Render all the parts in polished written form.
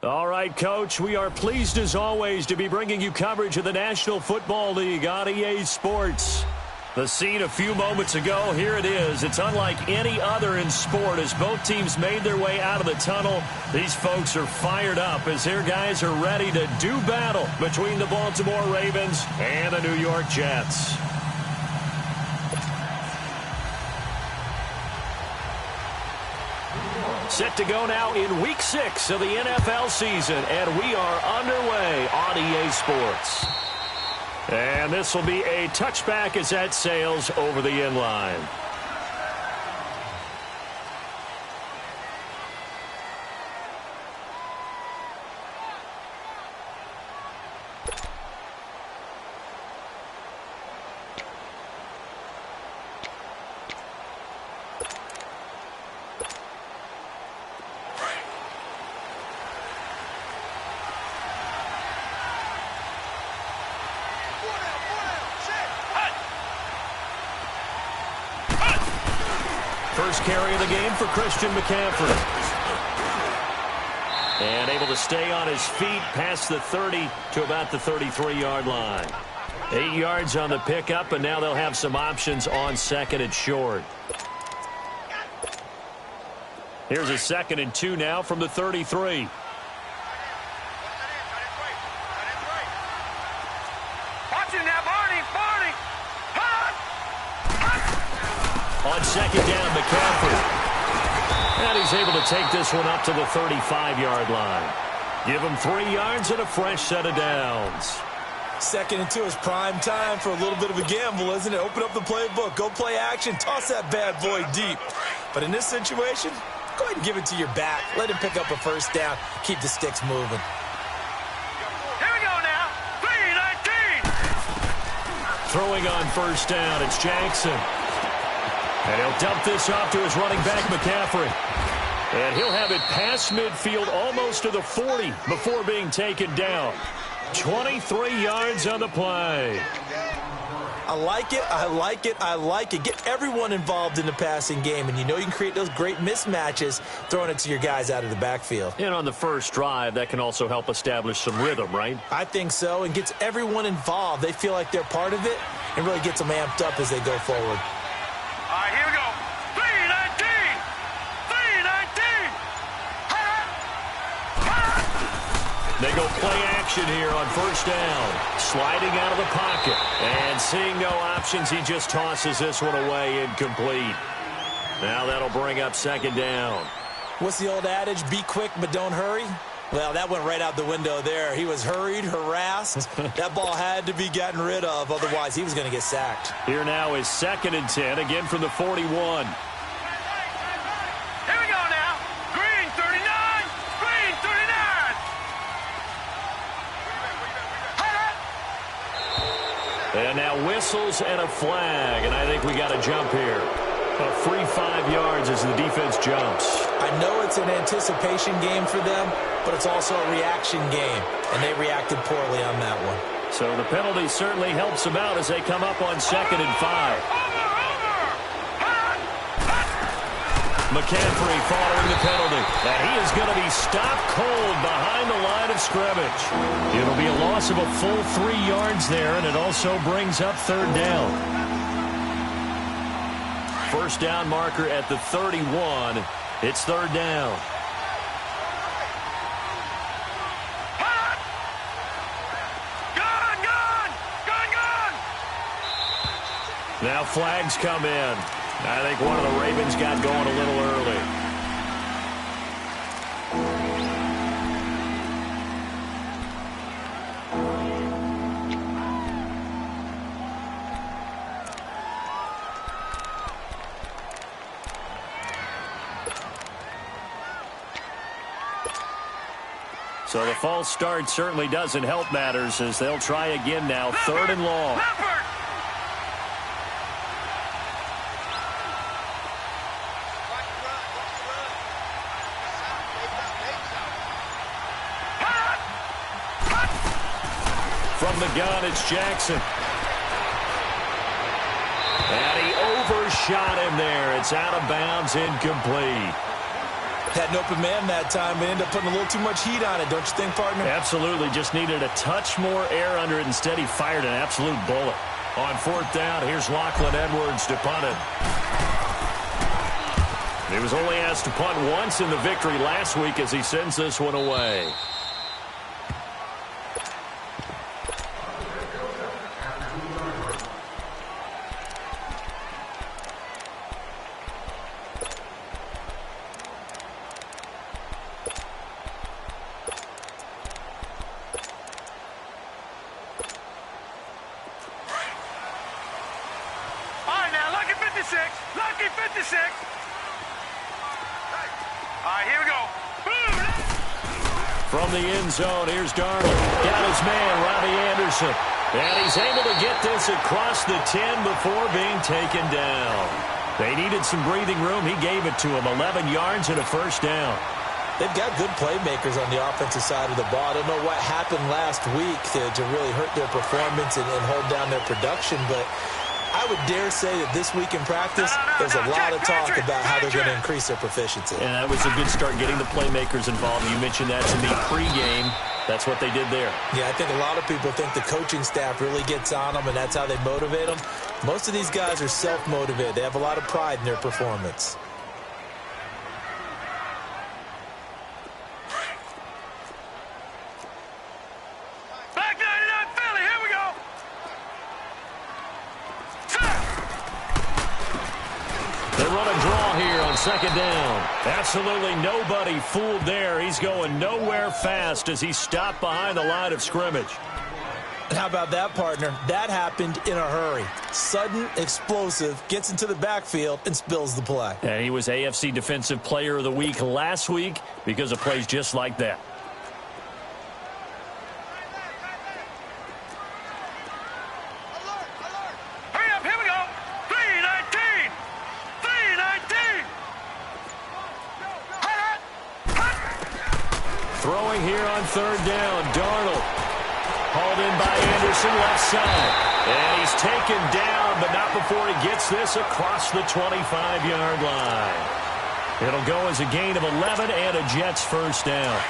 All right, Coach, we are pleased as always to be bringing you coverage of the National Football League on EA Sports. The scene a few moments ago, here it is. It's unlike any other in sport as both teams made their way out of the tunnel. These folks are fired up as their guys are ready to do battle between the Baltimore Ravens and the New York Jets. Set to go now in Week 6 of the NFL season, and we are underway on EA Sports. And this will be a touchback as that sails over the end line. First carry of the game for Christian McCaffrey. And able to stay on his feet past the 30 to about the 33-yard line. 8 yards on the pickup, and now they'll have some options on second and short. Here's a 2nd and 2 now from the 33. On second down, McCaffrey. And he's able to take this one up to the 35-yard line. Give him 3 yards and a fresh set of downs. 2nd and 2 is prime time for a little bit of a gamble, isn't it? Open up the playbook, go play action, toss that bad boy deep. But in this situation, go ahead and give it to your back. Let him pick up a first down. Keep the sticks moving. Here we go now. 3-19. Throwing on first down, it's Jackson. And he'll dump this off to his running back, McCaffrey. And he'll have it past midfield almost to the 40 before being taken down. 23 yards on the play. I like it, I like it, I like it. Get everyone involved in the passing game, and you know you can create those great mismatches throwing it to your guys out of the backfield. And on the first drive, that can also help establish some rhythm, right? I think so, and gets everyone involved. They feel like they're part of it and really gets them amped up as they go forward. All right, here we go. 3-19. 3-19. They go play action here on first down. Sliding out of the pocket. And seeing no options, he just tosses this one away incomplete. Now that'll bring up second down. What's the old adage? Be quick, but don't hurry? Well, that went right out the window there. He was hurried, harassed. That ball had to be gotten rid of. Otherwise, he was going to get sacked. Here now is 2nd and 10, again from the 41. Here we go now. Green 39. Green 39. And now whistles and a flag, and I think we got a jump here. A free 5 yards as the defense jumps. I know it's an anticipation game for them, but it's also a reaction game, and they reacted poorly on that one. So the penalty certainly helps them out as they come up on 2nd and 5. McCaffrey following the penalty. And he is going to be stopped cold behind the line of scrimmage. It'll be a loss of a full 3 yards there, and it also brings up third down. First down marker at the 31. It's third down. Now flags come in. I think one of the Ravens got going a little early. So the false start certainly doesn't help matters as they'll try again now. Third and long. From the gun, it's Jackson. And he overshot him there. It's out of bounds, incomplete. Had an open man that time, but ended up putting a little too much heat on it, don't you think, partner? Absolutely. Just needed a touch more air under it. Instead, he fired an absolute bullet. On 4th down, here's Lachlan Edwards to punt it. He was only asked to punt once in the victory last week as he sends this one away. Lucky 56. All right, here we go. Boom. From the end zone, here's Darnold. Got his man, Robbie Anderson. And he's able to get this across the 10 before being taken down. They needed some breathing room. He gave it to him. 11 yards and a first down. They've got good playmakers on the offensive side of the ball. I don't know what happened last week to really hurt their performance and hold down their production, but I would dare say that this week in practice, there's a lot of talk about how they're going to increase their proficiency. And that was a good start, getting the playmakers involved. You mentioned that in the pregame. That's what they did there. Yeah, I think a lot of people think the coaching staff really gets on them, and that's how they motivate them. Most of these guys are self-motivated. They have a lot of pride in their performance. Second down. Absolutely nobody fooled there. He's going nowhere fast as he stopped behind the line of scrimmage. And how about that, partner? That happened in a hurry. Sudden, explosive, gets into the backfield and spills the play. And he was AFC Defensive Player of the Week last week because of plays just like that. Throwing here on 3rd down, Darnold. Hauled in by Anderson, left side. And he's taken down, but not before he gets this across the 25-yard line. It'll go as a gain of 11 and a Jets first down.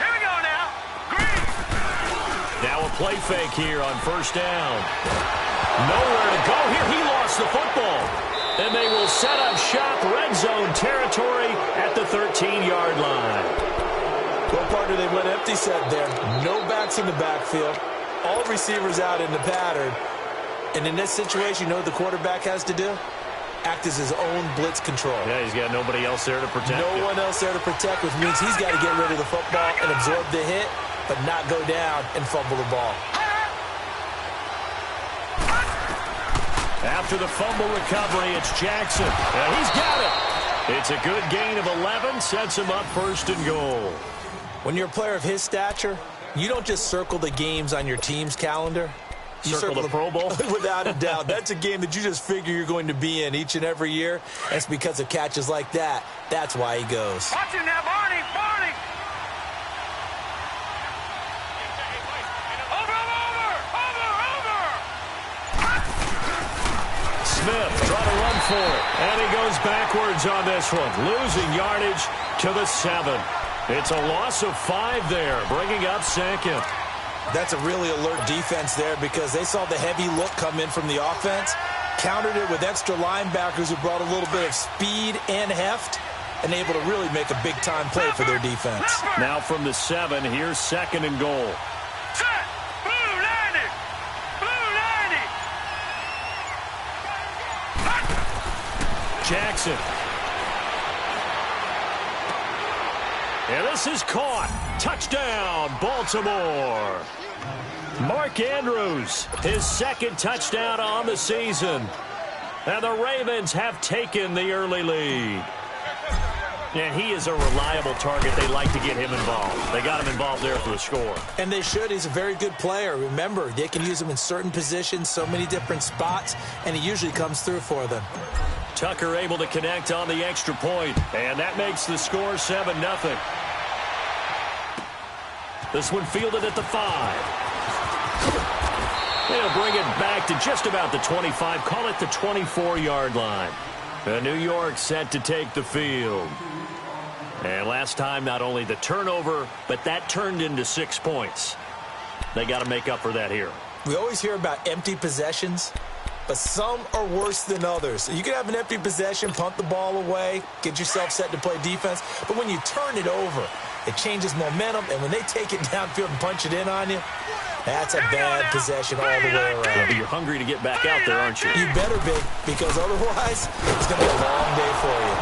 Here we go now. Green. Now a play fake here on 1st down. Nowhere to go here. He lost the football. And they will set up shop, red zone territory at the 13-yard line. Well, partner, they went empty set there. No backs in the backfield. All receivers out in the pattern. And in this situation, you know what the quarterback has to do? Act as his own blitz control. Yeah, he's got nobody else there to protect him. No one else there to protect, which means he's got to get rid of the football and absorb the hit, but not go down and fumble the ball. After the fumble recovery, it's Jackson. And he's got it. It's a good gain of 11, sets him up 1st and goal. When you're a player of his stature, you don't just circle the games on your team's calendar. You circle the Pro Bowl? Without a doubt. That's a game that you just figure you're going to be in each and every year. That's because of catches like that. That's why he goes. Watch him now, Barney. Barney. Smith trying to run for it, and he goes backwards on this one, losing yardage to the 7. It's a loss of 5 there, bringing up 2nd. That's a really alert defense there because they saw the heavy look come in from the offense, countered it with extra linebackers who brought a little bit of speed and heft, and able to really make a big-time play for their defense. Now from the 7, here's 2nd and goal. Jackson. And this is caught. Touchdown, Baltimore. Mark Andrews, his 2nd touchdown on the season. And the Ravens have taken the early lead. And he is a reliable target. They like to get him involved. They got him involved there for the score. And they should. He's a very good player. Remember, they can use him in certain positions, so many different spots, and he usually comes through for them. Tucker able to connect on the extra point, and that makes the score 7-0. This one fielded at the 5. He'll bring it back to just about the 25, call it the 24-yard line. New York set to take the field. And last time, not only the turnover, but that turned into 6 points. They got to make up for that here. We always hear about empty possessions, but some are worse than others. You can have an empty possession, punt the ball away, get yourself set to play defense, but when you turn it over, it changes momentum, and when they take it downfield and punch it in on you, that's a bad possession all the way around. Yeah, but you're hungry to get back out there, aren't you? You better be, because otherwise, it's going to be a long day for you.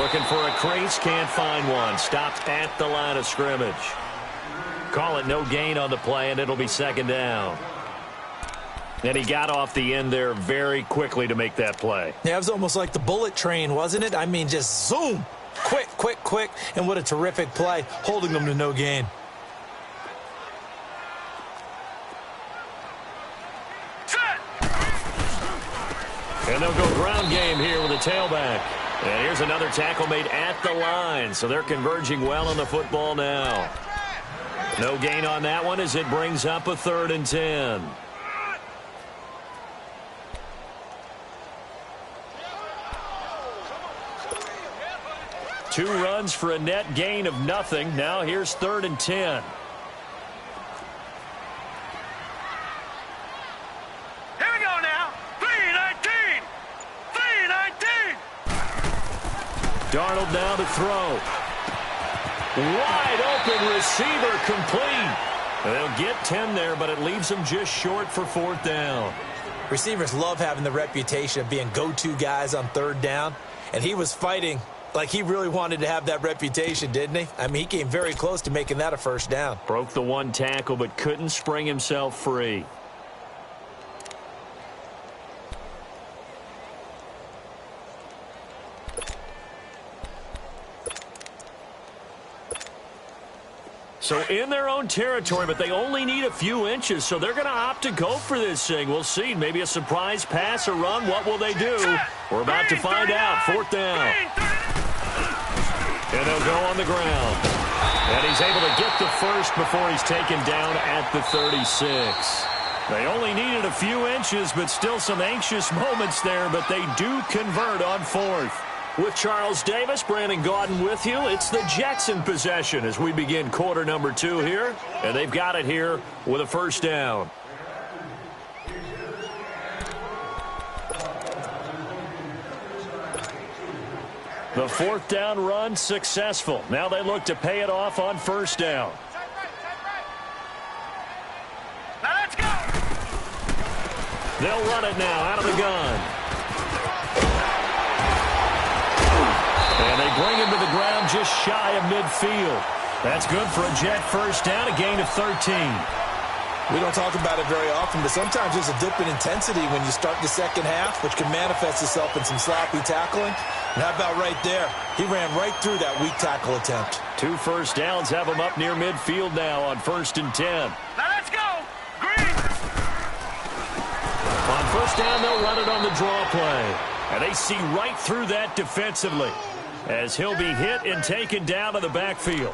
Looking for a crease, can't find one. Stopped at the line of scrimmage. Call it no gain on the play, and it'll be second down. And he got off the end there very quickly to make that play. Yeah, it was almost like the bullet train, wasn't it? I mean, just zoom. Quick, quick, quick. And what a terrific play, holding them to no gain. And they'll go ground game here with a tailback. And here's another tackle made at the line. So they're converging well on the football now. No gain on that one as it brings up a 3rd and 10. Two runs for a net gain of nothing. Now here's 3rd and 10. Here we go now. 3-19. 3-19. Darnold now to throw. Wide open receiver complete. They'll get 10 there, but it leaves them just short for 4th down. Receivers love having the reputation of being go-to guys on 3rd down, and he was fighting like he really wanted to have that reputation, didn't he? I mean, he came very close to making that a 1st down. Broke the one tackle, but couldn't spring himself free. So in their own territory, but they only need a few inches, so they're going to opt to go for this thing. We'll see. Maybe a surprise pass or run. What will they do? We're about to find out. 4th down. And they'll go on the ground. And he's able to get the first before he's taken down at the 36. They only needed a few inches, but still some anxious moments there, but they do convert on 4th. With Charles Davis, Brandon Gaudin with you. It's the Jets in possession as we begin quarter number 2 here. And they've got it here with a 1st down. The 4th down run successful. Now they look to pay it off on 1st down. Now let's go. They'll run it now out of the gun. And they bring him to the ground just shy of midfield. That's good for a Jet 1st down, a gain of 13. We don't talk about it very often, but sometimes there's a dip in intensity when you start the second half, which can manifest itself in some sloppy tackling. And how about right there? He ran right through that weak tackle attempt. 2 first downs have him up near midfield now on 1st and 10. Now let's go. Green. On 1st down, they'll run it on the draw play. And they see right through that defensively as he'll be hit and taken down to the backfield.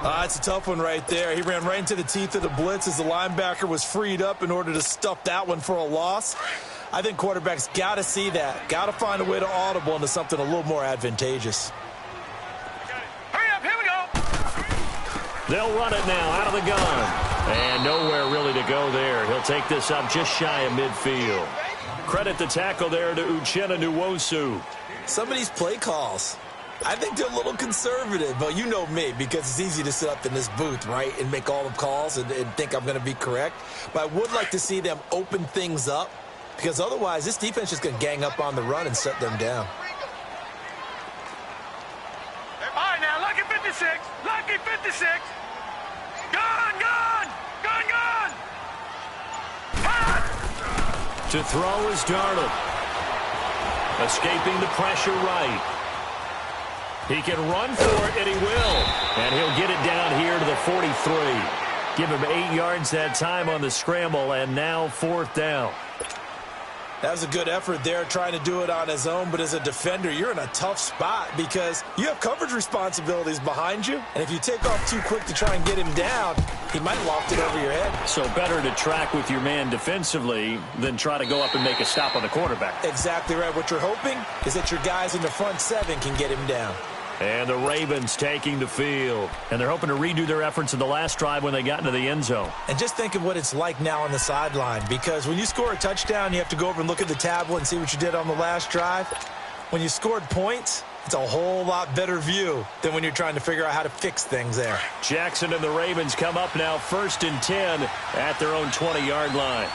It's a tough one right there. He ran right into the teeth of the blitz as the linebacker was freed up in order to stuff that one for a loss. I think quarterbacks got to see that. Got to find a way to audible into something a little more advantageous. Hurry up, here we go. They'll run it now out of the gun. And nowhere really to go there. He'll take this up just shy of midfield. Credit the tackle there to Uchenna Nwosu. Some of these play calls, I think they're a little conservative, but you know me, because it's easy to sit up in this booth, right, and make all the calls and think I'm going to be correct. But I would like to see them open things up, because otherwise this defense is going to gang up on the run and shut them down. All right, now, lucky 56. Lucky 56. Gone, gone. Gone, gone. To throw is Darnold. Escaping the pressure right. He can run for it, and he will. And he'll get it down here to the 43. Give him 8 yards that time on the scramble, and now 4th down. That was a good effort there, trying to do it on his own. But as a defender, you're in a tough spot because you have coverage responsibilities behind you. And if you take off too quick to try and get him down, he might have loft it over your head. So better to track with your man defensively than try to go up and make a stop on the quarterback. Exactly right. What you're hoping is that your guys in the front seven can get him down. And the Ravens taking the field. And they're hoping to redo their efforts in the last drive when they got into the end zone. And just think of what it's like now on the sideline, because when you score a touchdown, you have to go over and look at the tablet and see what you did on the last drive. When you scored points, it's a whole lot better view than when you're trying to figure out how to fix things there. Jackson and the Ravens come up now 1st and 10 at their own 20-yard line.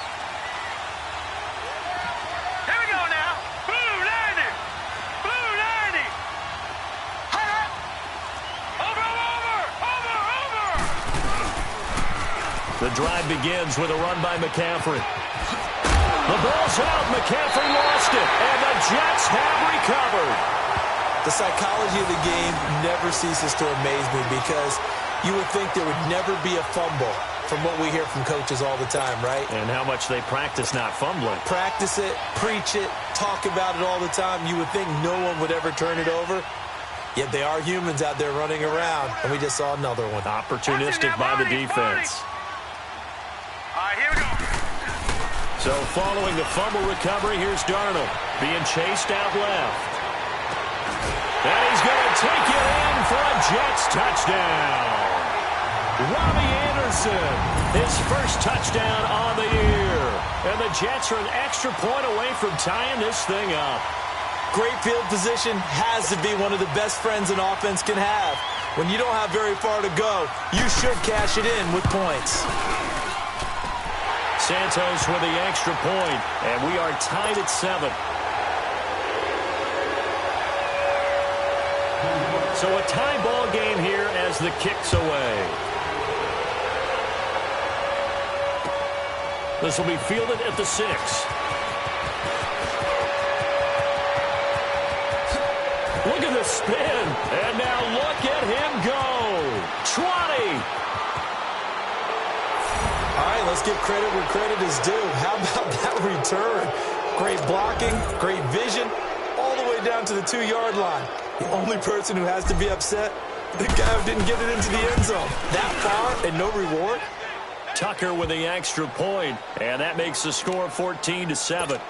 The drive begins with a run by McCaffrey. The ball's out. McCaffrey lost it, and the Jets have recovered. The psychology of the game never ceases to amaze me because you would think there would never be a fumble from what we hear from coaches all the time, right? And how much they practice not fumbling. Practice it, preach it, talk about it all the time. You would think no one would ever turn it over. Yet they are humans out there running around, and we just saw another one. Opportunistic by the defense. Here we go. So following the fumble recovery, here's Darnold being chased out left. And he's going to take it in for a Jets touchdown. Robbie Anderson, his first touchdown on the year. And the Jets are an extra point away from tying this thing up. Great field position has to be one of the best friends an offense can have. When you don't have very far to go, you should cash it in with points. Santos with the extra point, and we are tied at 7. So a tie ball game here as the kick's away. This will be fielded at the 6. Look at the spin, and now look at him go. 20. All right, let's give credit where credit is due. How about that return? Great blocking, great vision, all the way down to the 2-yard line. The only person who has to be upset, the guy who didn't get it into the end zone. That far and no reward? Tucker with the extra point, and that makes the score 14-7.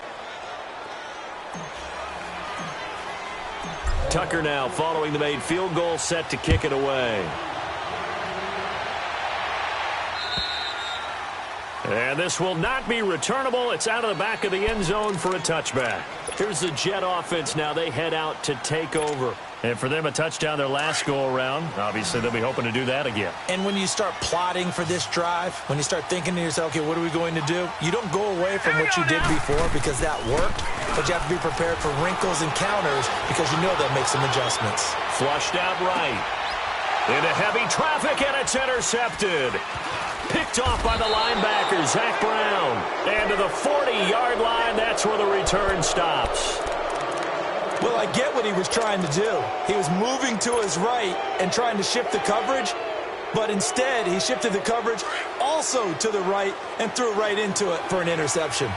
Tucker now following the made field goal, set to kick it away. And this will not be returnable. It's out of the back of the end zone for a touchback. Here's the Jet offense now. They head out to take over. And for them, a touchdown their last go-around. Obviously, they'll be hoping to do that again. And when you start plotting for this drive, when you start thinking to yourself, okay, what are we going to do? You don't go away from what you did before because that worked. But you have to be prepared for wrinkles and counters because you know they'll make some adjustments. Flushed out right. Into heavy traffic, and it's intercepted. Picked off by the linebacker, Zach Brown. And to the 40-yard line, that's where the return stops. Well, I get what he was trying to do. He was moving to his right and trying to shift the coverage, but instead he shifted the coverage also to the right and threw right into it for an interception.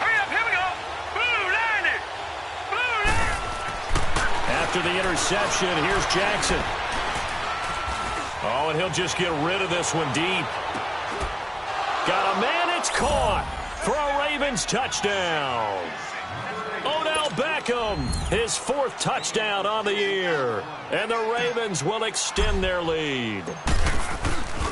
Hurry up, here we go. Blue line it. Blue line. After the interception, here's Jackson. Oh, and he'll just get rid of this one deep. Got a man, it's caught for a Ravens touchdown. Odell Beckham, his 4th touchdown on the year. And the Ravens will extend their lead.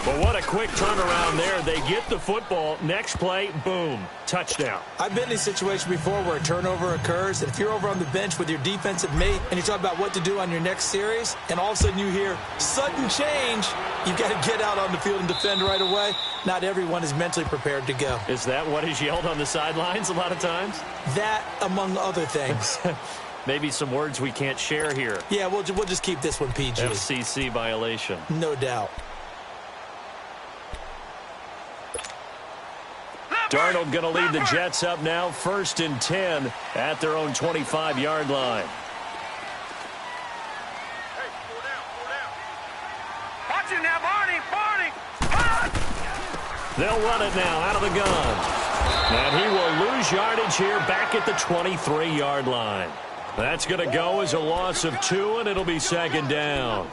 But what a quick turnaround there. They get the football. Next play, boom, touchdown. I've been in a situation before where a turnover occurs, and if you're over on the bench with your defensive mate and you talk about what to do on your next series, and all of a sudden you hear sudden change, you've got to get out on the field and defend right away. Not everyone is mentally prepared to go. Is that what is yelled on the sidelines a lot of times? That, among other things. Maybe some words we can't share here. Yeah, we'll just keep this one PG. FCC violation. No doubt. Darnold going to lead the Jets up now, 1st and 10 at their own 25-yard line. Hey, pull down. Watch it now, Barney. They'll run it now out of the gun. And he will lose yardage here back at the 23-yard line. That's going to go as a loss of 2, and it'll be second down.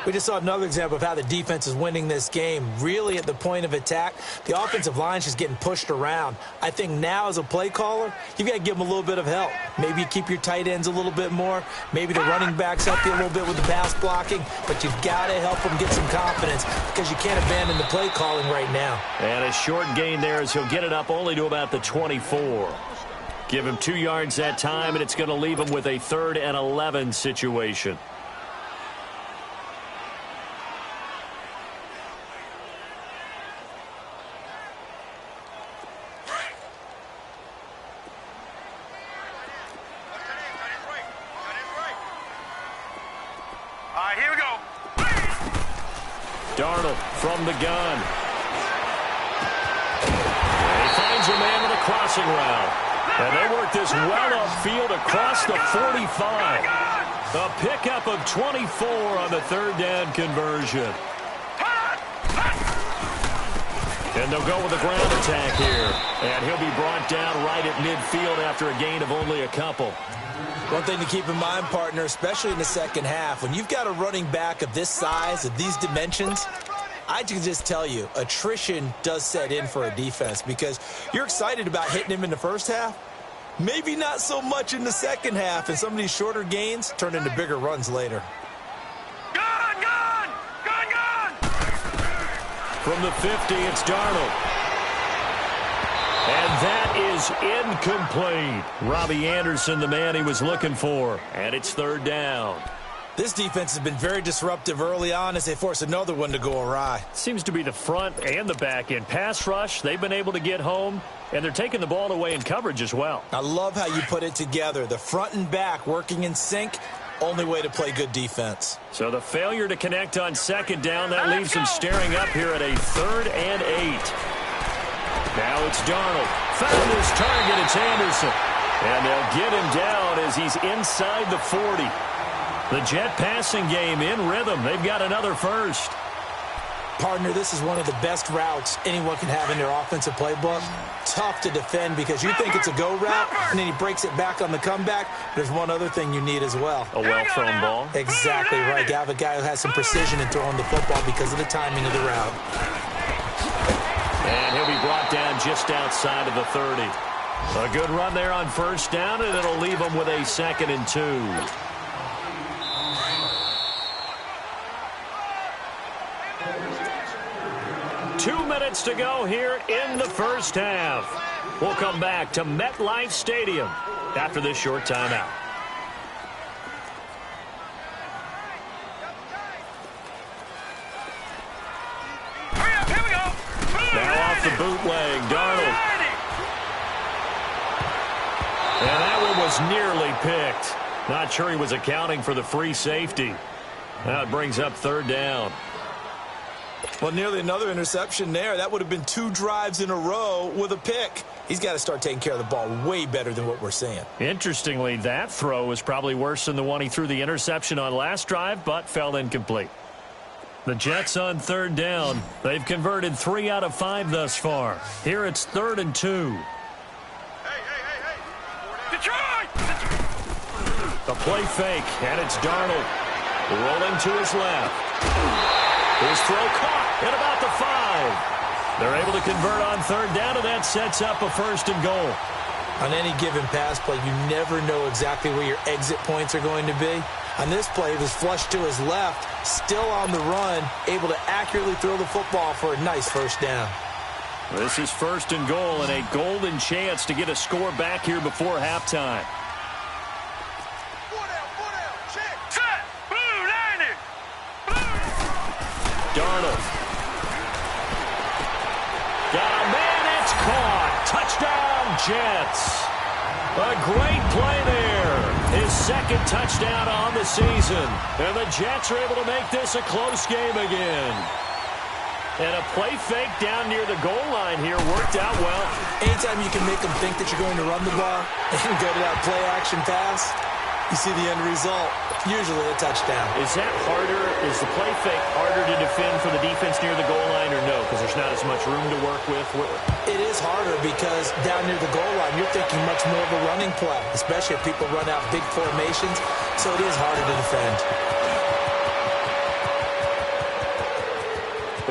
We just saw another example of how the defense is winning this game. Really at the point of attack, the offensive line is just getting pushed around. I think now as a play caller, you've got to give them a little bit of help. Maybe you keep your tight ends a little bit more. Maybe the running backs help you a little bit with the pass blocking. But you've got to help them get some confidence because you can't abandon the play calling right now. And a short gain there as he'll get it up only to about the 24. Give him 2 yards that time, and it's going to leave him with a 3rd and 11 situation. Here we go. Darnold from the gun. And he finds a man with a crossing route. And they work this well upfield across the 45. A pickup of 24 on the 3rd down conversion. And they'll go with a ground attack here. And he'll be brought down right at midfield after a gain of only a couple. One thing to keep in mind, partner, especially in the second half, when you've got a running back of this size, of these dimensions, I can just tell you, attrition does set in for a defense because you're excited about hitting him in the first half. Maybe not so much in the second half, and some of these shorter gains turn into bigger runs later. Gone, gone, gone, gone. From the 50, it's Darnold. And that is incomplete. Robbie Anderson, the man he was looking for. And it's 3rd down. This defense has been very disruptive early on as they force another one to go awry. Seems to be the front and the back end. Pass rush, they've been able to get home, and they're taking the ball away in coverage as well. I love how you put it together. The front and back working in sync, only way to play good defense. So the failure to connect on 2nd down, that leaves him staring up here at a 3rd and 8. Now it's Darnold. Found his target. It's Anderson. And they'll get him down as he's inside the 40. The Jet passing game in rhythm. They've got another first. Partner, this is one of the best routes anyone can have in their offensive playbook. Tough to defend because you think it's a go route, and then he breaks it back on the comeback. There's one other thing you need as well. A well-thrown ball. Exactly right. You have a guy who has some precision in throwing the football because of the timing of the route. And he'll be brought down just outside of the 30. A good run there on 1st down, and it'll leave him with a 2nd and 2. Two minutes to go here in the first half. We'll come back to MetLife Stadium after this short timeout. Here we go. Now off the bootleg, Darnold. And that one was nearly picked. Not sure he was accounting for the free safety. Now it brings up 3rd down. Well, nearly another interception there. That would have been 2 drives in a row with a pick. He's got to start taking care of the ball way better than what we're seeing. Interestingly, that throw was probably worse than the one he threw the interception on last drive, but fell incomplete. The Jets on 3rd down. They've converted 3 out of 5 thus far. Here it's 3rd and 2. Detroit! A play fake, and it's Darnold. Rolling to his left. His throw caught at about the 5. They're able to convert on 3rd down, and that sets up a 1st and goal. On any given pass play, you never know exactly where your exit points are going to be. On this play, it was flushed to his left, still on the run, able to accurately throw the football for a nice 1st down. This is 1st and goal, and a golden chance to get a score back here before halftime. Set! Blue, landing! Darnold. Got a man, it's caught. Touchdown, Jets. A great play there. His 2nd touchdown on the season. And the Jets are able to make this a close game again. And a play fake down near the goal line here worked out well. Anytime you can make them think that you're going to run the ball and go to that play action pass, you see the end result, usually a touchdown. Is that harder? Is the play fake harder to defend for the defense near the goal line or no? Because there's not as much room to work with. It is harder because down near the goal line, you're thinking much more of a running play, especially if people run out big formations, so it is harder to defend.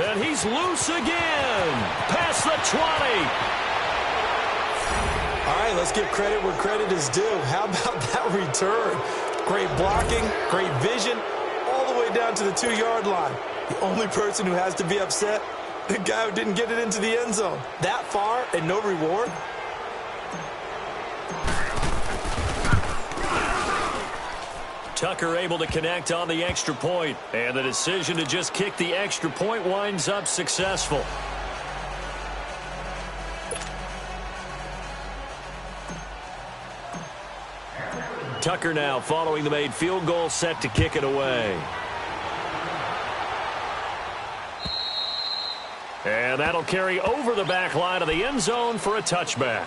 And he's loose again. Past the 20. All right, let's give credit where credit is due. How about that return? Great blocking, great vision, all the way down to the 2-yard line. The only person who has to be upset, the guy who didn't get it into the end zone. That far and no reward? Tucker able to connect on the extra point. And the decision to just kick the extra point winds up successful. Tucker now following the made field goal, set to kick it away. And that'll carry over the back line of the end zone for a touchback.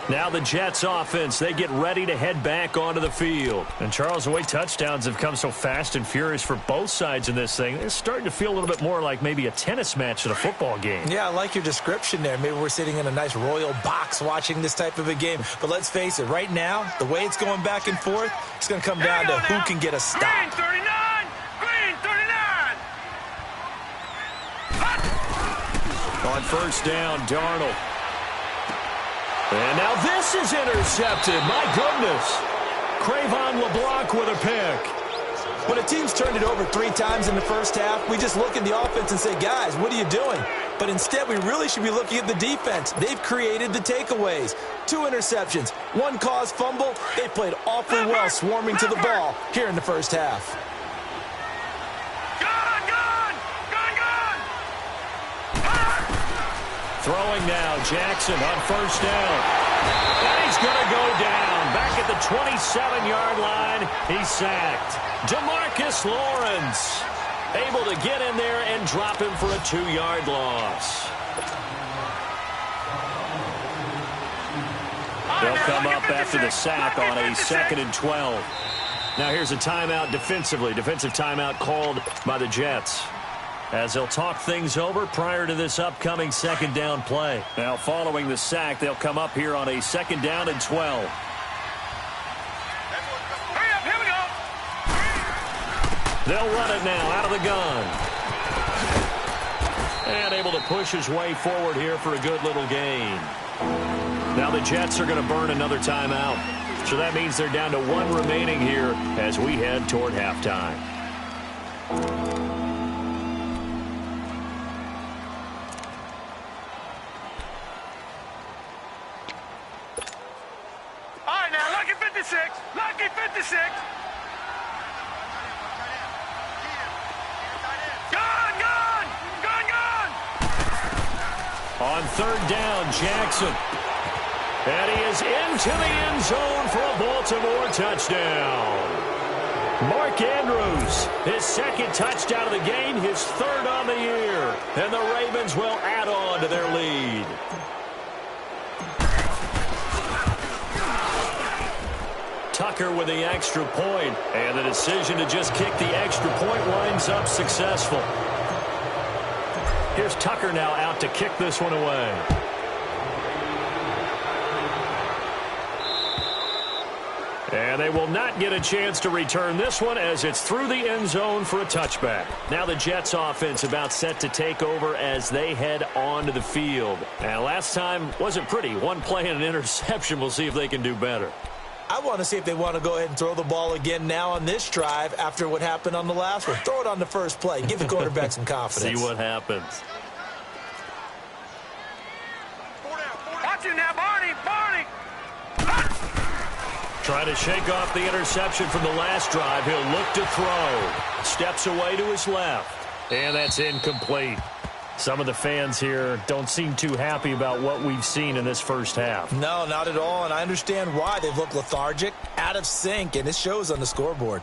Now the Jets offense, they get ready to head back onto the field. And Charles, the way touchdowns have come so fast and furious for both sides in this thing, it's starting to feel a little bit more like maybe a tennis match than a football game. Yeah, I like your description there. Maybe we're sitting in a nice royal box watching this type of a game. But let's face it, right now, the way it's going back and forth, it's going to come down to who can get a stop. Green 39! Green 39! On first down, Darnold. And now this is intercepted. My goodness. Cravon LeBlanc with a pick. When a team's turned it over 3 times in the first half, we just look at the offense and say, guys, what are you doing? But instead, we really should be looking at the defense. They've created the takeaways. 2 interceptions, 1 caused fumble. They played awfully well swarming to the ball here in the first half. Throwing now, Jackson on first down. And he's going to go down. Back at the 27-yard line, he's sacked. DeMarcus Lawrence able to get in there and drop him for a 2-yard loss. They'll come up after the sack on a 2nd and 12. Now here's a timeout defensively. Defensive timeout called by the Jets, as they'll talk things over prior to this upcoming 2nd down play. Now, following the sack, they'll come up here on a 2nd down and 12. Hurry up, here we go. They'll run it now out of the gun. And able to push his way forward here for a good little gain. Now the Jets are going to burn another timeout. So that means they're down to 1 remaining here as we head toward halftime. Lucky 56. Gone. On 3rd down, Jackson. And he is into the end zone for a Baltimore touchdown. Mark Andrews, his 2nd touchdown of the game, his 3rd on the year. And the Ravens will add on to their lead. Tucker with the extra point, and the decision to just kick the extra point winds up successful. Here's Tucker now out to kick this one away. And they will not get a chance to return this one as it's through the end zone for a touchback. Now the Jets offense about set to take over as they head onto the field. And last time wasn't pretty. 1 play and an interception. We'll see if they can do better. I want to see if they want to go ahead and throw the ball again now on this drive after what happened on the last one. Throw it on the first play. Give the quarterback some confidence. See what happens. Watch it now, Barney. Trying to shake off the interception from the last drive. He'll look to throw. Steps away to his left. And that's incomplete. Some of the fans here don't seem too happy about what we've seen in this first half. No, not at all, and I understand why. They've looked lethargic, out of sync, and it shows on the scoreboard.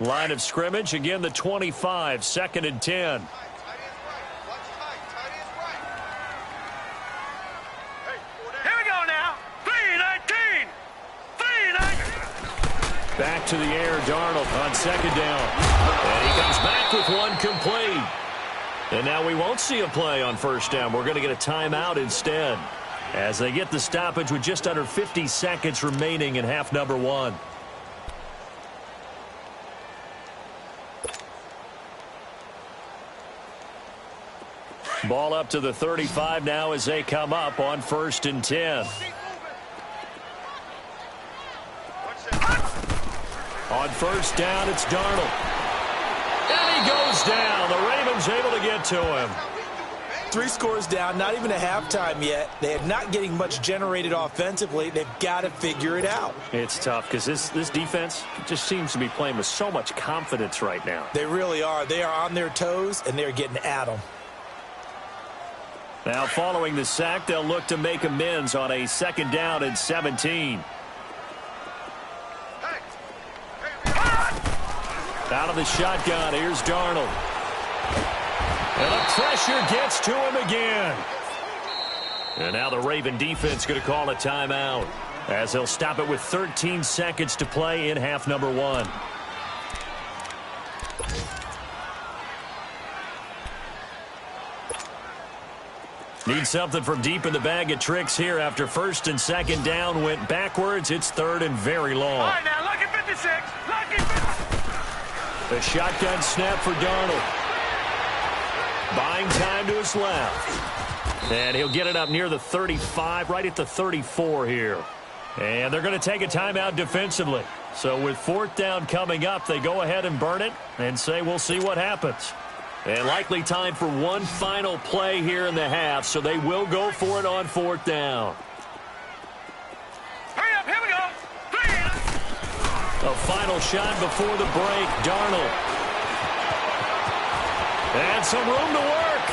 Line of scrimmage, again the 25, 2nd and 10. Back to the air, Darnold on 2nd down. And he comes back with one. And now we won't see a play on first down. We're going to get a timeout instead, as they get the stoppage with just under 50 seconds remaining in half number one. Ball up to the 35 now as they come up on 1st and 10. On first down, it's Darnold. And he goes down. The Ravens able to get to him. 3 scores down, not even a halftime yet. They are not getting much generated offensively. They've got to figure it out. It's tough because this defense just seems to be playing with so much confidence right now. They really are. They are on their toes, and they're getting at them. Now, following the sack, they'll look to make amends on a 2nd down and 17. Out of the shotgun, here's Darnold. And the pressure gets to him again. And now the Raven defense going to call a timeout, as they'll stop it with 13 seconds to play in half number one. Need something from deep in the bag of tricks here after 1st and 2nd down went backwards. It's 3rd and very long. All right, now, lucky 56. Lucky 56. The shotgun snap for Darnold. Buying time to his left. And he'll get it up near the 35, right at the 34 here. And they're going to take a timeout defensively. So with 4th down coming up, they go ahead and burn it and say we'll see what happens. And likely time for one final play here in the half, so they will go for it on 4th down. Hurry up, here we go. 3. A final shot before the break, Darnold. And some room to work.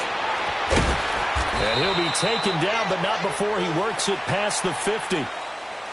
And he'll be taken down, but not before he works it past the 50.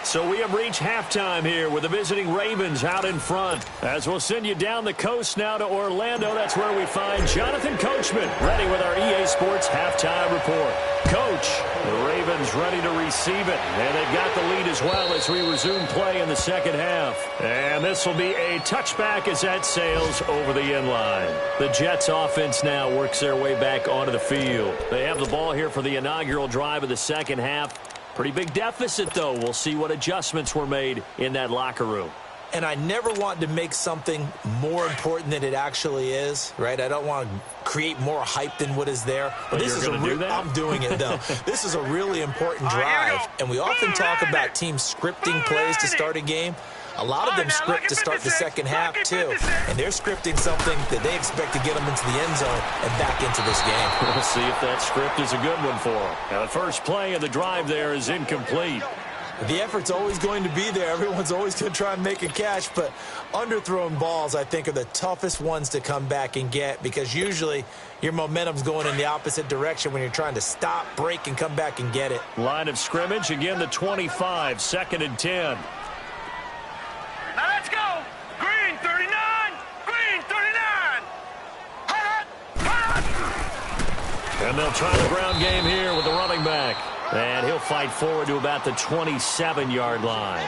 So we have reached halftime here with the visiting Ravens out in front. As we'll send you down the coast now to Orlando, that's where we find Jonathan Coachman ready with our EA Sports Halftime Report. Coach, the Ravens ready to receive it, and they've got the lead as well as we resume play in the 2nd half. And this will be a touchback as that sails over the end line. The Jets offense now works their way back onto the field. They have the ball here for the inaugural drive of the 2nd half. Pretty big deficit, though. We'll see what adjustments were made in that locker room. And I never want to make something more important than it actually is, right? I don't want to create more hype than what is there. But this is I'm doing it, though. This is a really important drive. And we often talk about teams scripting plays to start a game. A lot of them script to start the 2nd half, too. And they're scripting something that they expect to get them into the end zone and back into this game. We'll see if that script is a good one for them. Now, the first play of the drive there is incomplete. The effort's always going to be there. Everyone's always going to try and make a catch, but underthrown balls, I think, are the toughest ones to come back and get because usually your momentum's going in the opposite direction when you're trying to stop, break, and come back and get it. Line of scrimmage, again, the 25, 2nd and 10. Now let's go. Green 39. Green 39. And they'll try the ground game here with the running back. And he'll fight forward to about the 27-yard line.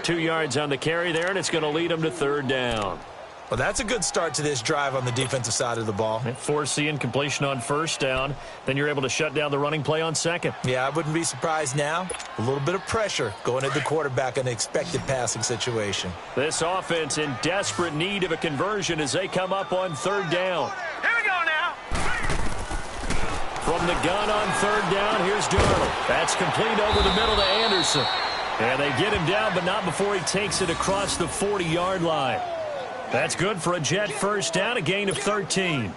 2 yards on the carry there, and it's going to lead him to 3rd down. Well, that's a good start to this drive on the defensive side of the ball. And force the incompletion on 1st down. Then you're able to shut down the running play on 2nd. Yeah, I wouldn't be surprised now. A little bit of pressure going at the quarterback in an expected passing situation. This offense in desperate need of a conversion as they come up on 3rd down. Here we go now. From the gun on 3rd down, here's Darnold. That's complete over the middle to Anderson. And they get him down, but not before he takes it across the 40-yard line. That's good for a Jet 1st down, a gain of 13.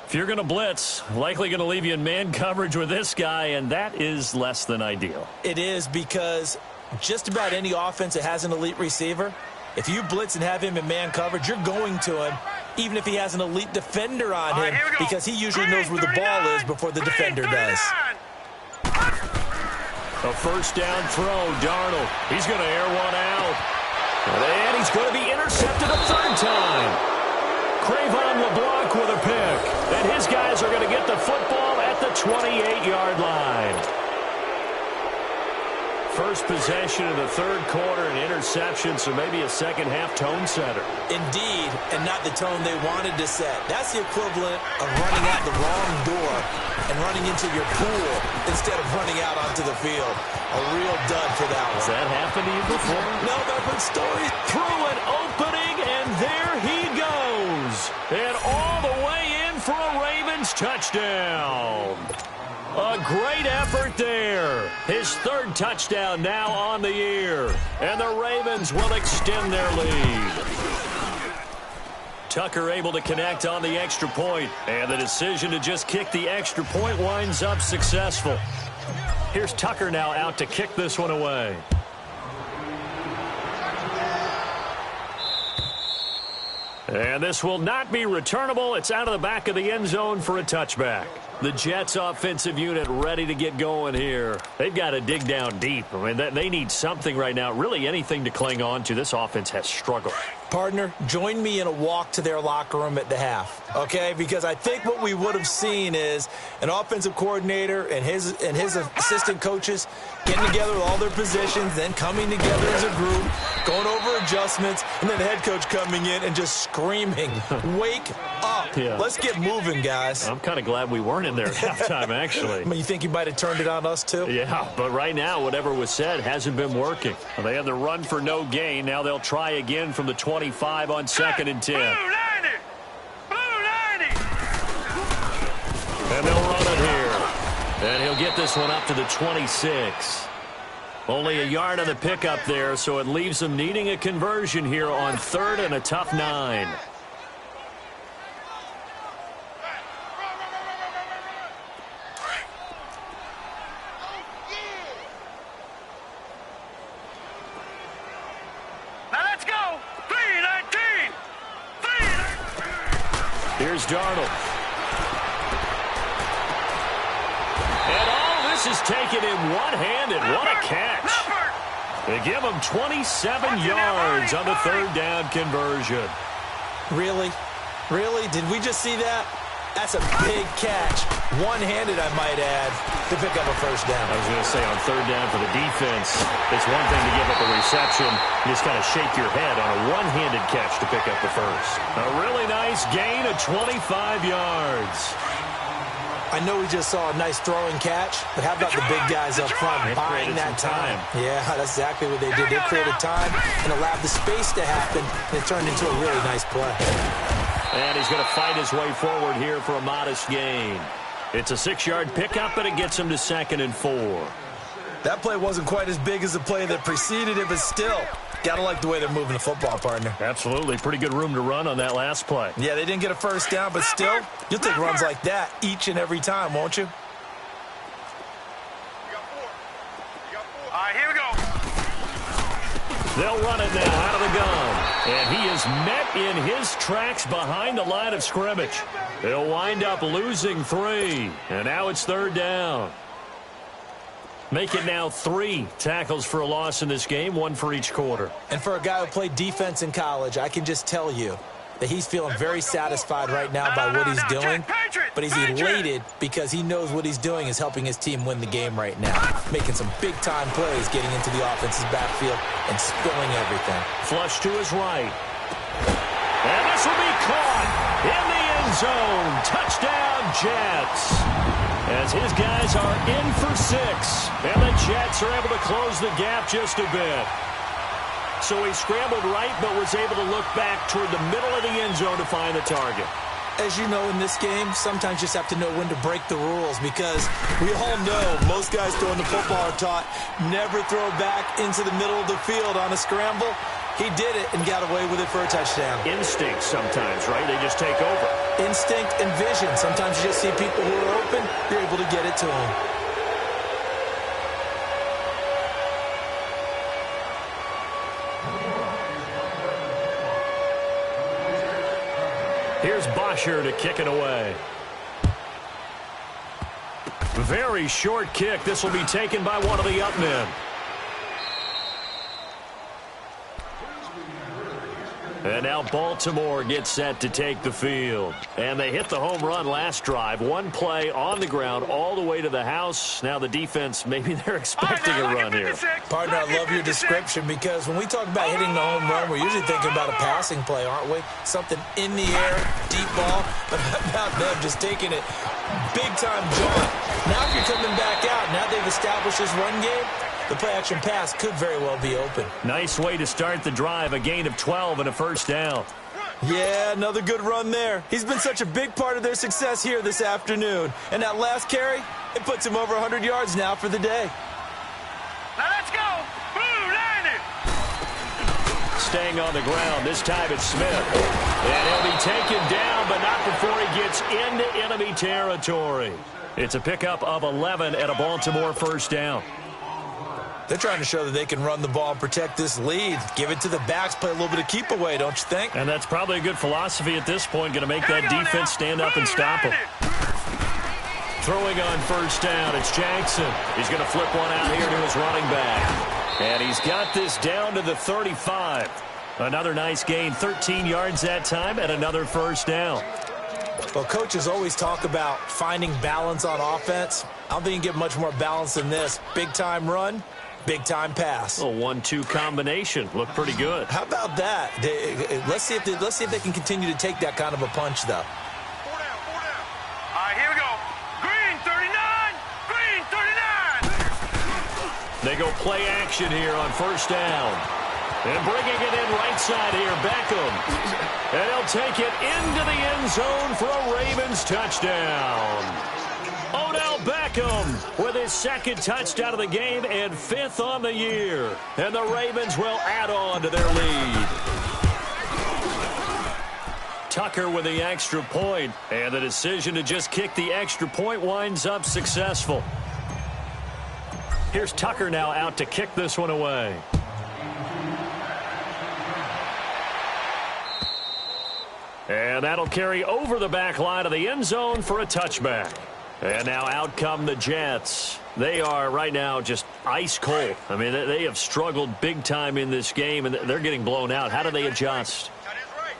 If you're going to blitz, likely going to leave you in man coverage with this guy, and that is less than ideal. It is because just about any offense that has an elite receiver, if you blitz and have him in man coverage, you're going to him, even if he has an elite defender on him, because he usually knows where the ball is before the defender does. A 1st down throw, Darnold. He's going to air one out. And he's going to be intercepted a 3rd time. Crayvon LeBlanc with a pick. And his guys are going to get the football at the 28-yard line. first possession of the third quarter, an interception, so maybe a second-half tone setter. Indeed, and not the tone they wanted to set. That's the equivalent of running out the wrong door and running into your pool instead of running out onto the field. A real dud for that one. Has that happened to you before? No, but I've heard stories. Through an opening, and there he goes. And all the way in for a Ravens touchdown. A great effort there. His third touchdown now on the year. And the Ravens will extend their lead. Tucker able to connect on the extra point. And the decision to just kick the extra point winds up successful. Here's Tucker now out to kick this one away. And this will not be returnable. It's out of the back of the end zone for a touchback. The Jets offensive unit ready to get going here. They've got to dig down deep. I mean, they need something right now, really anything to cling on to. This offense has struggled. Partner, join me in a walk to their locker room at the half, okay? Because I think what we would have seen is an offensive coordinator and his assistant coaches getting together with all their positions, then coming together as a group, going over adjustments, and then the head coach coming in and just screaming, wake up. Yeah. Let's get moving, guys. I'm kind of glad we weren't in there at halftime, actually. I mean, you think you might have turned it on us, too? Yeah, but right now, whatever was said hasn't been working. They had the run for no gain. Now they'll try again from the 25 on 2nd and 10. Blue 90! Blue 90! And they'll run it here. And he'll get this one up to the 26. Only a yard on the pickup there, so it leaves them needing a conversion here on 3rd and a tough 9. Here's Darnold. And all this is taken in one-handed. What a catch. They give him 27 yards on the 3rd down conversion. Really? Really? Did we just see that? That's a big catch. One-handed, I might add, to pick up a first down. I was going to say on 3rd down for the defense, it's one thing to give up a reception. You just kind of shake your head on a one-handed catch to pick up the first. A really nice gain of 25 yards. I know we just saw a nice throwing catch, but how about the big guys up front buying that time? Yeah, that's exactly what they did. They created time and allowed the space to happen, and it turned into a really nice play. And he's going to fight his way forward here for a modest gain. It's a 6-yard pickup, but it gets him to 2nd and 4. That play wasn't quite as big as the play that preceded it, but still, gotta like the way they're moving the football, partner. Absolutely. Pretty good room to run on that last play. Yeah, they didn't get a first down, but still, you'll take runs like that each and every time, won't you? All right, here we go. They'll run it now out of the gun. And he is met in his tracks behind the line of scrimmage. They'll wind up losing 3. And now it's 3rd down. Make it now 3 tackles for a loss in this game, 1 for each quarter. And for a guy who played defense in college, I can just tell you that he's feeling very satisfied right now by what he's doing. But he's elated because he knows what he's doing is helping his team win the game right now. Making some big-time plays, getting into the offense's backfield and spilling everything. Flush to his right. And this will be caught in the end zone. Touchdown, Jets. As his guys are in for 6. And the Jets are able to close the gap just a bit. So he scrambled right, but was able to look back toward the middle of the end zone to find the target. As you know, in this game, sometimes you just have to know when to break the rules because we all know most guys throwing the football are taught never throw back into the middle of the field on a scramble. He did it and got away with it for a touchdown. Instinct sometimes, right? They just take over. Instinct and vision. Sometimes you just see people who are open, you're able to get it to them. Here's Bosher to kick it away. Very short kick. This will be taken by one of the up men. And now Baltimore gets set to take the field. And they hit the home run last drive. One play on the ground all the way to the house. Now the defense, maybe they're expecting a run here. Partner, I love your description because when we talk about hitting the home run, we're usually thinking about a passing play, aren't we? Something in the air, deep ball. But how about them just taking it big-time jaunt? Now if you're coming back out, now they've established this run game, the play-action pass could very well be open. Nice way to start the drive, a gain of 12 and a first down. Yeah, another good run there. He's been such a big part of their success here this afternoon. And that last carry, it puts him over 100 yards now for the day. Now let's go. Blue line it. Staying on the ground, this time it's Smith. And he'll be taken down, but not before he gets into enemy territory. It's a pickup of 11 and a Baltimore first down. They're trying to show that they can run the ball and protect this lead. Give it to the backs, play a little bit of keep away, don't you think? And that's probably a good philosophy at this point, going to make that defense stand up and stop him. Throwing on first down, it's Jackson. He's going to flip one out here to his running back. And he's got this down to the 35. Another nice gain, 13 yards that time, and another first down. Well, coaches always talk about finding balance on offense. I don't think you can get much more balance than this. Big-time run, big-time pass. A 1-2 combination. Looked pretty good. How about that? Let's see if they can continue to take that kind of a punch, though. 4 down, 4 down. All right, here we go. Green 39. Green 39. They go play action here on first down. And bringing it in right side here, Beckham. And he'll take it into the end zone for a Ravens touchdown. Odell Beckham with his second touchdown of the game and 5th on the year. And the Ravens will add on to their lead. Tucker with the extra point, and the decision to just kick the extra point winds up successful. Here's Tucker now out to kick this one away. And that'll carry over the back line of the end zone for a touchback. And now out come the Jets. They are right now just ice cold. I mean, they have struggled big time in this game, and they're getting blown out. How do they adjust?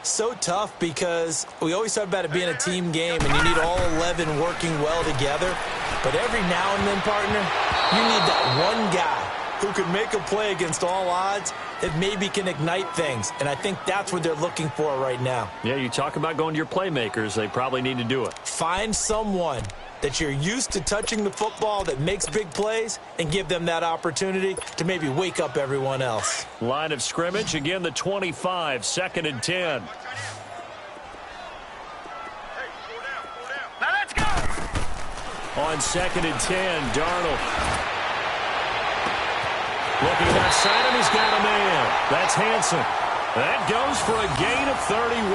So tough because we always talk about it being a team game, and you need all 11 working well together. But every now and then, partner, you need that one guy who can make a play against all odds that maybe can ignite things. And I think that's what they're looking for right now. Yeah, you talk about going to your playmakers. They probably need to do it. Find someone that you're used to touching the football that makes big plays and give them that opportunity to maybe wake up everyone else. Line of scrimmage, again the 25, 2nd and 10. Now let's go. On 2nd and 10, Darnold. Looking outside him, he's got a man. That's Hanson. That goes for a gain of 31.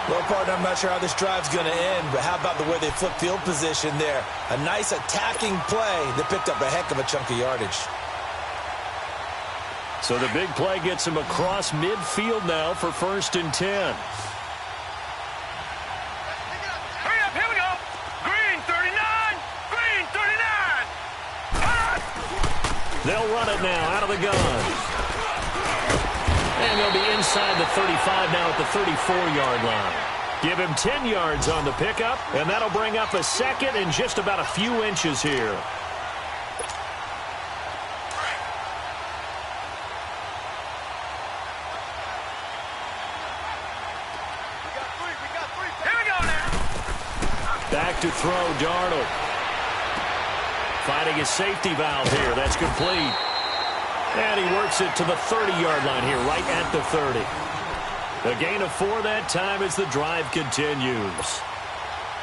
Well, partner, I'm not sure how this drive's going to end, but how about the way they flip field position there? A nice attacking play that picked up a heck of a chunk of yardage. So the big play gets him across midfield now for 1st and 10. Hurry up, here we go. Green 39. Green 39. They'll run it now out of the gun. And they'll be inside the 35 now at the 34-yard line. Give him 10 yards on the pickup, and that'll bring up a second and just about a few inches here. Here we go now. Back to throw, Darnold. Finding his safety valve here. That's complete. And he works it to the 30-yard line here, right at the 30. A gain of 4 that time as the drive continues.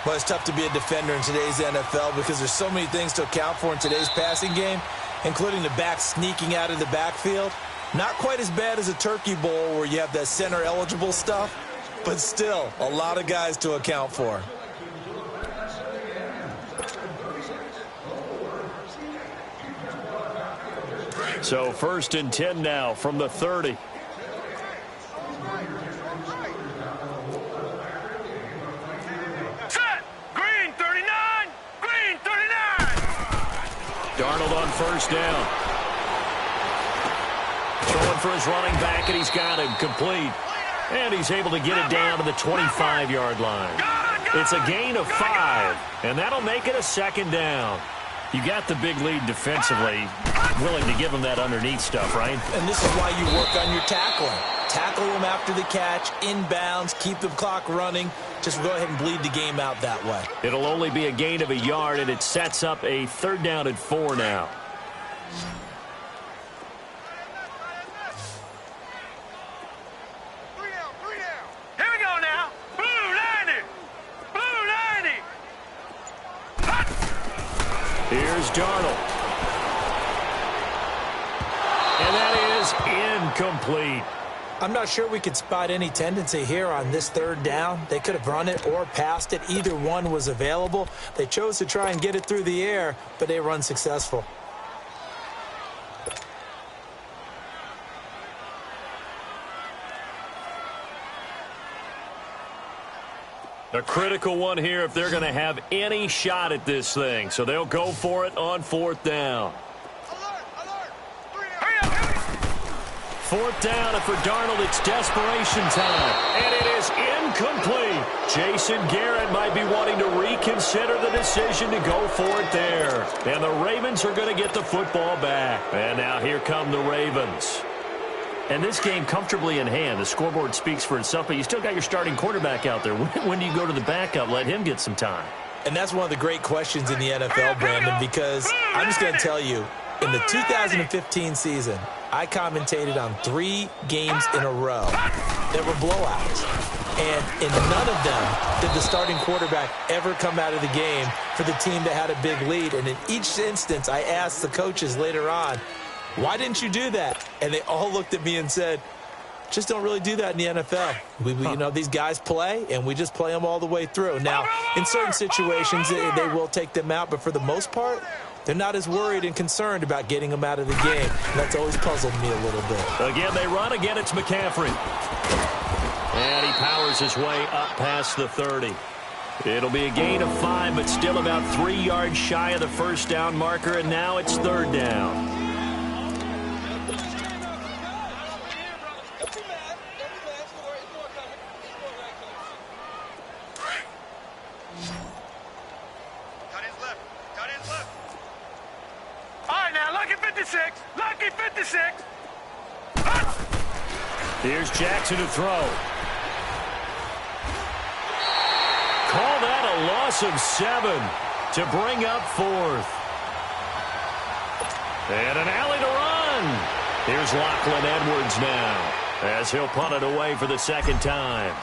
Well, it's tough to be a defender in today's NFL because there's so many things to account for in today's passing game, including the back sneaking out of the backfield. Not quite as bad as a turkey bowl where you have that center-eligible stuff, but still a lot of guys to account for. So 1st and 10 now from the 30. Set. Green 39. Green 39. Darnold on 1st down. Throwing for his running back, and he's got him complete. And he's able to get it down to the 25-yard line. It's a gain of 5, and that'll make it a second down. You got the big lead defensively, willing to give him that underneath stuff, right? And this is why you work on your tackling. Tackle him after the catch, inbounds, keep the clock running. Just go ahead and bleed the game out that way. It'll only be a gain of a yard, and it sets up a 3rd down and 4 now. Here we go now. Blue 90. Blue 90. Here's Darnold. And that is incomplete. I'm not sure we could spot any tendency here on this 3rd down. They could have run it or passed it. Either one was available. They chose to try and get it through the air, but they were unsuccessful. A critical one here if they're going to have any shot at this thing. So they'll go for it on 4th down. 4th down, and for Darnold, it's desperation time. And it is incomplete. Jason Garrett might be wanting to reconsider the decision to go for it there. And the Ravens are going to get the football back. And now here come the Ravens. And this game comfortably in hand. The scoreboard speaks for itself, but you still got your starting quarterback out there. When do you go to the backup? Let him get some time. And that's one of the great questions in the NFL, Brandon, because I'm just going to tell you, in the 2015 season, I commentated on 3 games in a row that were blowouts. And in none of them did the starting quarterback ever come out of the game for the team that had a big lead. And in each instance, I asked the coaches later on, why didn't you do that? And they all looked at me and said, just don't really do that in the NFL. You know, these guys play, and we just play them all the way through. Now, in certain situations, they will take them out, but for the most part, they're not as worried and concerned about getting them out of the game. And that's always puzzled me a little bit. Again, they run. Again, it's McCaffrey. And he powers his way up past the 30. It'll be a gain of 5, but still about 3 yards shy of the 1st down marker, and now it's 3rd down. Lucky 56. Here's Jackson to throw. Call that a loss of 7 to bring up 4th. And an alley to run. Here's Lachlan Edwards now as he'll punt it away for the 2nd time.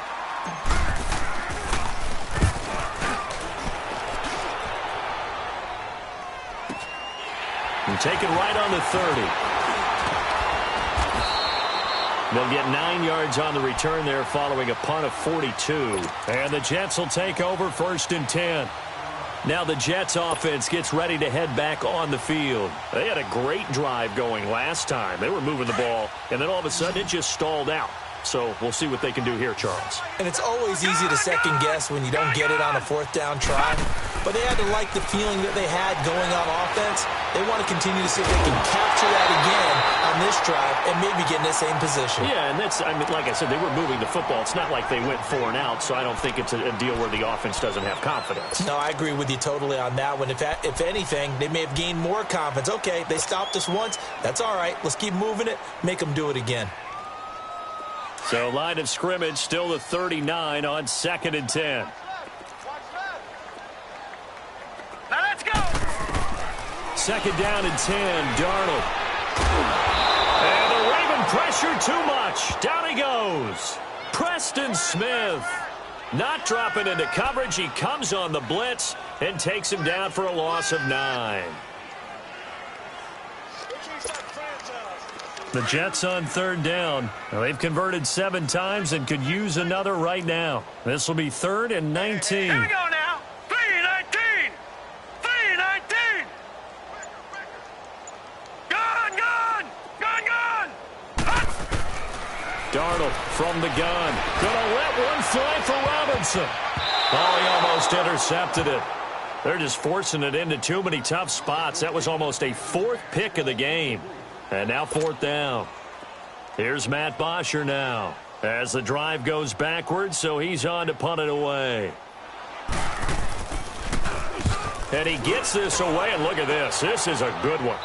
And take it right on the 30. They'll get 9 yards on the return there following a punt of 42. And the Jets will take over 1st and 10. Now the Jets offense gets ready to head back on the field. They had a great drive going last time. They were moving the ball, and then all of a sudden it just stalled out. So we'll see what they can do here, Charles. And it's always easy to second guess when you don't get it on a 4th down try. But they had to like the feeling that they had going on offense. They want to continue to see if they can capture that again on this drive and maybe get in the same position. Yeah, and that's, I mean, like I said, they were moving the football. It's not like they went 4 and out, so I don't think it's a deal where the offense doesn't have confidence. No, I agree with you totally on that one. If anything, they may have gained more confidence. Okay, they stopped us once. That's all right. Let's keep moving it. Make them do it again. So line of scrimmage still the 39 on 2nd and 10. Now let's go. 2nd down and 10, Darnold. And the Raven pressure too much. Down he goes. Preston Smith. Not dropping into coverage. He comes on the blitz and takes him down for a loss of 9. The Jets on 3rd down. Well, they've converted 7 times and could use another right now. This will be 3rd and 19. Here we go now. 3-19. 3-19. Gone. Darnold from the gun. Gonna let one fly for Robinson. Oh, he almost intercepted it. They're just forcing it into too many tough spots. That was almost a 4th pick of the game. And now 4th down. Here's Matt Bosher now As the drive goes backwards, so he's on to punt it away. And he gets this away, and look at this. This is a good one.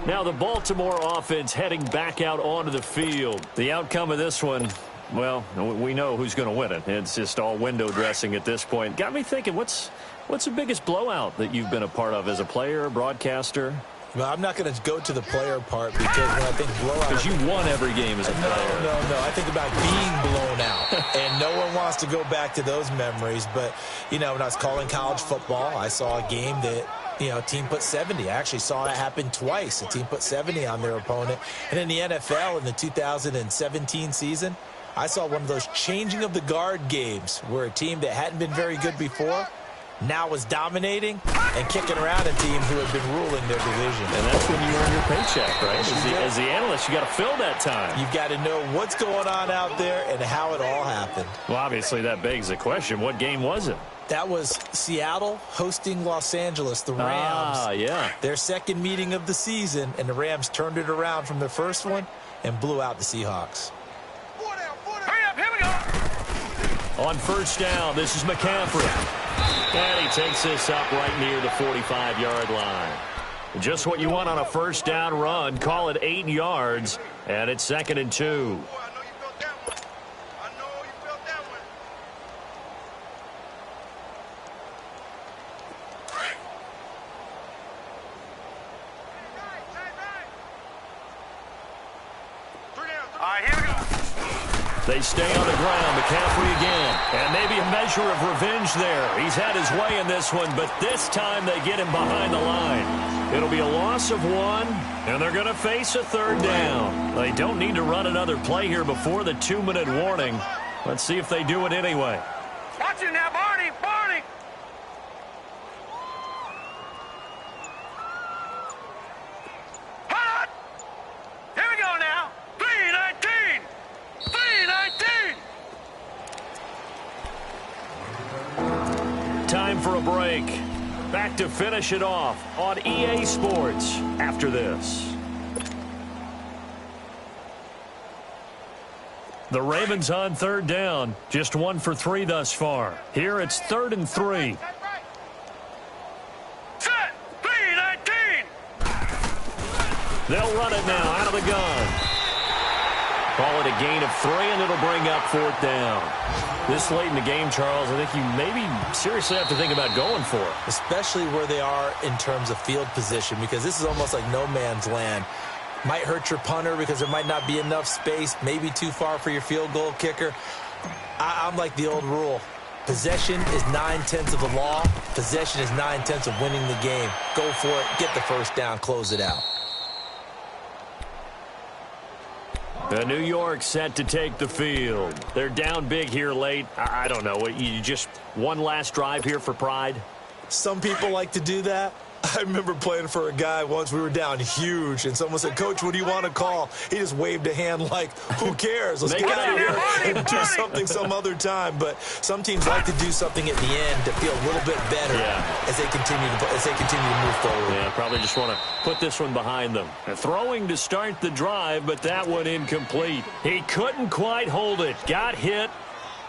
Now the Baltimore offense heading back out onto the field. The outcome of this one, well, we know who's going to win it. It's just all window dressing at this point. Got me thinking, what's the biggest blowout that you've been a part of as a player, broadcaster? Well, I'm not going to go to the player part because when I think blowout... Because you won every game as a player. No. I think about being blown out. And no one wants to go back to those memories. But, you know, when I was calling college football, I saw a game that, you know, a team put 70. I actually saw it happen twice. A team put 70 on their opponent. And in the NFL in the 2017 season, I saw one of those changing of the guard games where a team that hadn't been very good before now was dominating and kicking around a team who had been ruling their division. And that's when you earn your paycheck, right? As the analyst, you got to fill that time. You've got to know what's going on out there and how it all happened. Well, obviously that begs the question, what game was it? That was Seattle hosting Los Angeles, the Rams. Ah, yeah. Their second meeting of the season, and the Rams turned it around from their first one and blew out the Seahawks. Hurry up, here we go. On first down, this is McCaffrey. And he takes this up right near the 45-yard line. Just what you want on a first down run. Call it 8 yards, and it's 2nd and 2. All right, here we go. They stay on the ground. McCaffrey again. And maybe a measure of revenge there. He's had his way in this one, but this time they get him behind the line. It'll be a loss of 1, and they're going to face a 3rd down. They don't need to run another play here before the 2-minute warning. Let's see if they do it anyway. Watch it now, Barney. Barney. Hot. Here we go now. 3:19. 3:19. Time for a break. Back to finish it off on EA Sports after this. The Ravens on 3rd down. Just 1 for 3 thus far. Here it's 3rd and 3. Set. 3:19. They'll run it now out of the gun. Call it a gain of 3, and it'll bring up 4th down. This late in the game, Charles, I think you maybe seriously have to think about going for it. Especially where they are in terms of field position, because this is almost like no man's land. Might hurt your punter because there might not be enough space, maybe too far for your field goal kicker. I'm like the old rule. Possession is 9/10 of the law. Possession is 9/10 of winning the game. Go for it. Get the first down. Close it out. New York set to take the field. They're down big here late. I don't know. You just one last drive here for pride? Some people like to do that. I remember playing for a guy once. We were down huge, and someone said, "Coach, what do you want to call?" He just waved a hand like, who cares? Let's get out of here and do something some other time. But some teams like to do something at the end to feel a little bit better as they continue to move forward. Yeah, probably just want to put this one behind them. Throwing to start the drive, but that one incomplete. He couldn't quite hold it. Got hit.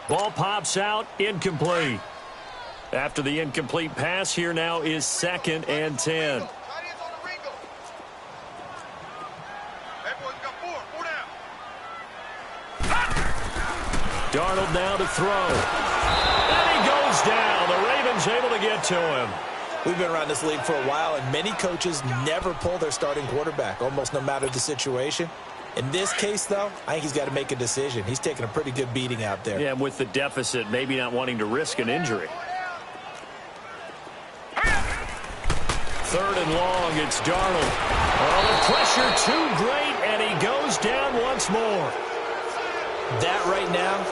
Ball pops out. Incomplete. After the incomplete pass, here now is 2nd and 10. Darnold now to throw. And he goes down. The Ravens able to get to him. We've been around this league for a while, and many coaches never pull their starting quarterback, almost no matter the situation. In this case, though, I think he's got to make a decision. He's taking a pretty good beating out there. Yeah, with the deficit, maybe not wanting to risk an injury. 3rd and long, it's Darnold. Oh, the pressure too great, and he goes down once more. That right now,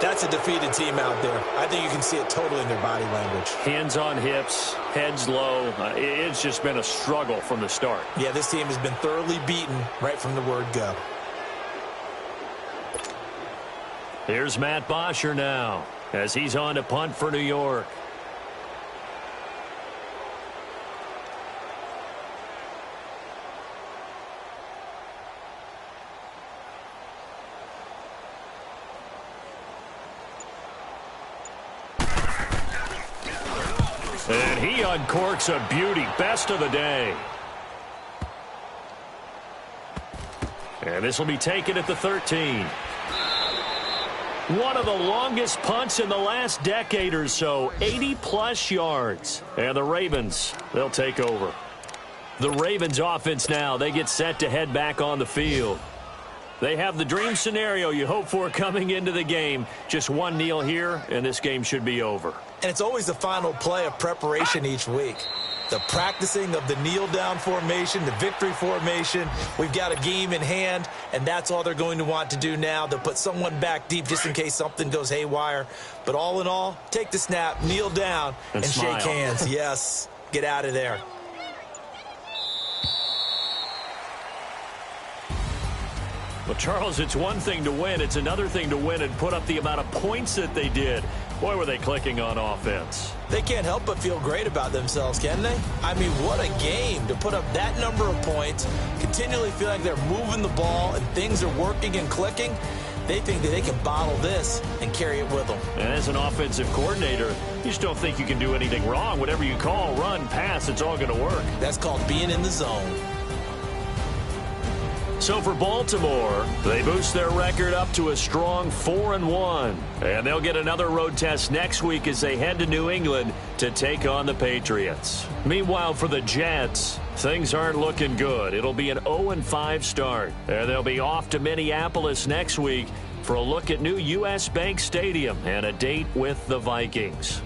that's a defeated team out there. I think you can see it totally in their body language. Hands on hips, heads low. It's just been a struggle from the start. Yeah, this team has been thoroughly beaten right from the word go. Here's Matt Bosher now as he's on to punt for New York. And he uncorks a beauty. Best of the day. And this will be taken at the 13. One of the longest punts in the last decade or so, 80-plus yards. And the Ravens, they'll take over. The Ravens offense now, they get set to head back on the field. They have the dream scenario you hope for coming into the game. Just one kneel here, and this game should be over. And it's always the final play of preparation each week. The practicing of the kneel-down formation, the victory formation. We've got a game in hand, and that's all they're going to want to do now. They'll put someone back deep just in case something goes haywire. But all in all, take the snap, kneel down, and shake hands. Yes, get out of there. Well, Charles, it's one thing to win. It's another thing to win and put up the amount of points that they did. Boy, were they clicking on offense. They can't help but feel great about themselves, can they? I mean, what a game to put up that number of points, continually feel like they're moving the ball and things are working and clicking. They think that they can bottle this and carry it with them. And as an offensive coordinator, you just don't think you can do anything wrong. Whatever you call, run, pass, it's all going to work. That's called being in the zone. So for Baltimore, they boost their record up to a strong 4-1. And they'll get another road test next week as they head to New England to take on the Patriots. Meanwhile, for the Jets, things aren't looking good. It'll be an 0-5 start. And they'll be off to Minneapolis next week for a look at new U.S. Bank Stadium and a date with the Vikings.